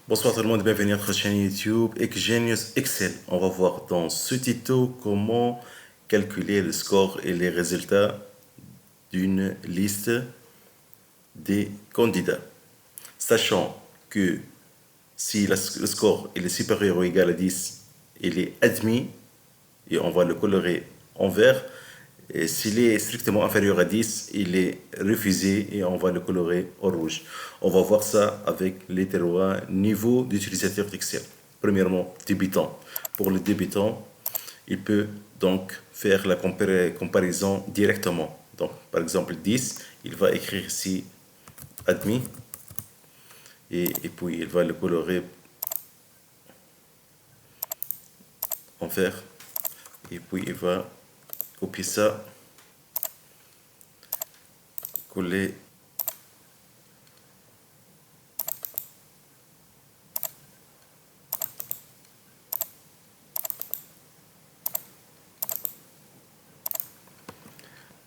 Bonsoir tout le monde, bienvenue à notre chaîne YouTube Genius Excel. On va voir dans ce tuto comment calculer le score et les résultats d'une liste des candidats. Sachant que si le score est supérieur ou égal à 10, il est admis et on va le colorer en vert. Et s'il est strictement inférieur à 10, il est refusé et on va le colorer en rouge. On va voir ça avec les trois niveaux d'utilisateur d'Excel. Premièrement, débutant. Pour le débutant, il peut donc faire la comparaison directement. Donc, par exemple, 10, il va écrire ici admis et puis il va le colorer en vert et puis il va copier ça, coller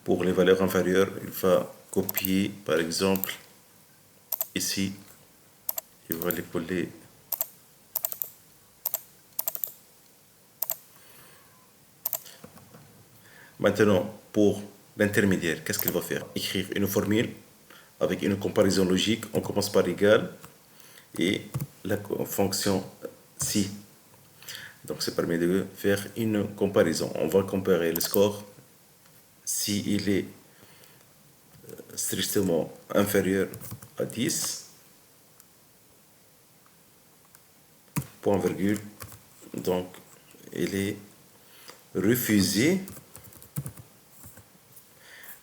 pour les valeurs inférieures. Il va copier par exemple ici, il va les coller maintenant. Pour l'intermédiaire, qu'est-ce qu'il va faire? Écrire une formule avec une comparaison logique. On commence par égal et la fonction si. Donc ça permet de faire une comparaison. On va comparer le score si il est strictement inférieur à 10, point virgule, donc il est refusé.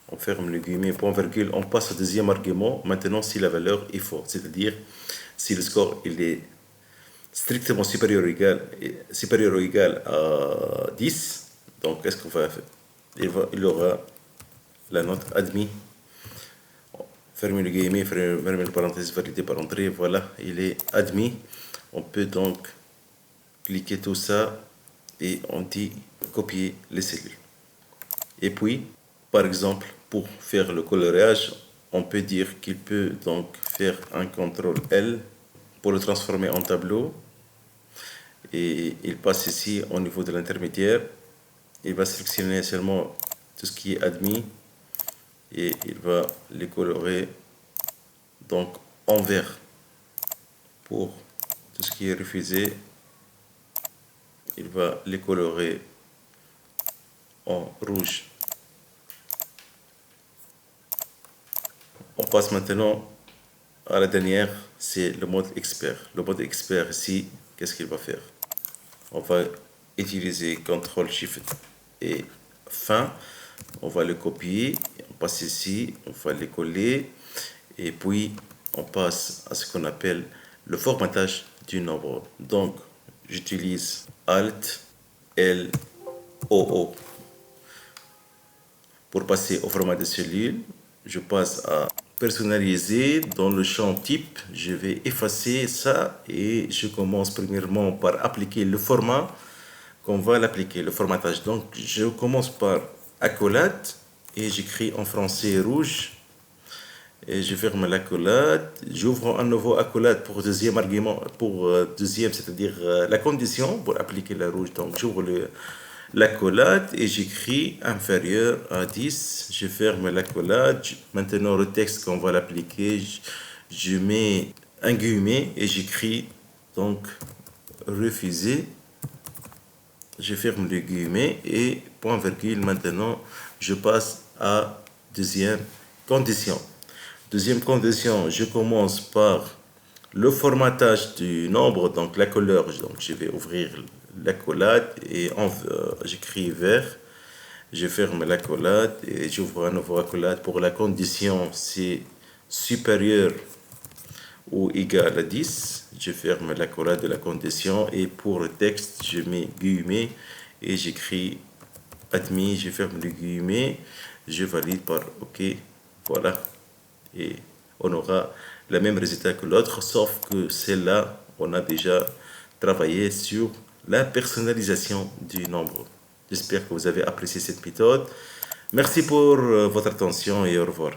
On ferme le guillemets, point virgule, on passe au deuxième argument. Maintenant, si la valeur est fausse, c'est-à-dire si le score il est strictement supérieur ou égal à 10, donc qu'est-ce qu'on va faire? Il aura la note admis. Fermez le guillemets, fermez le parenthèse, validé par entrée, voilà, il est admis. On peut donc cliquer tout ça et on dit copier les cellules. Et puis, par exemple, pour faire le coloriage, on peut dire qu'il peut donc faire un CTRL L pour le transformer en tableau. Et il passe ici au niveau de l'intermédiaire. Il va sélectionner seulement tout ce qui est admis et il va les colorer donc en vert. Pour tout ce qui est refusé, il va les colorer en rouge. On passe maintenant à la dernière, c'est le mode expert. Le mode expert ici, qu'est-ce qu'il va faire? On va utiliser CTRL SHIFT et fin. On va le copier, on passe ici, on va le coller et puis on passe à ce qu'on appelle le formatage du nombre. Donc j'utilise Alt L O O pour passer au format de cellule. Je passe à personnaliser. Dans le champ type, je vais effacer ça et je commence premièrement par appliquer le format qu'on va l'appliquer, le formatage. Donc je commence par accolade et j'écris en français rouge et je ferme l'accolade. J'ouvre un nouveau accolade pour deuxième argument, pour deuxième, c'est-à-dire la condition pour appliquer la rouge. Donc j'ouvre l'accolade et j'écris inférieur à 10. Je ferme l'accolade. Maintenant, le texte qu'on va l'appliquer, je mets un guillemet et j'écris donc refusé. Je ferme le guillemet et point virgule. Maintenant, je passe à deuxième condition. Deuxième condition, je commence par le formatage du nombre, donc la couleur. Donc je vais ouvrir l'accolade et j'écris vert. Je ferme l'accolade et j'ouvre un nouveau accolade. Pour la condition, c'est supérieur ou égal à 10. Je ferme l'accolade de la condition et pour le texte, je mets guillemets et j'écris admis. Je ferme le guillemet. Je valide par OK. Voilà. Et on aura le même résultat que l'autre, sauf que celle-là, on a déjà travaillé sur la personnalisation du nombre. J'espère que vous avez apprécié cette méthode. Merci pour votre attention et au revoir.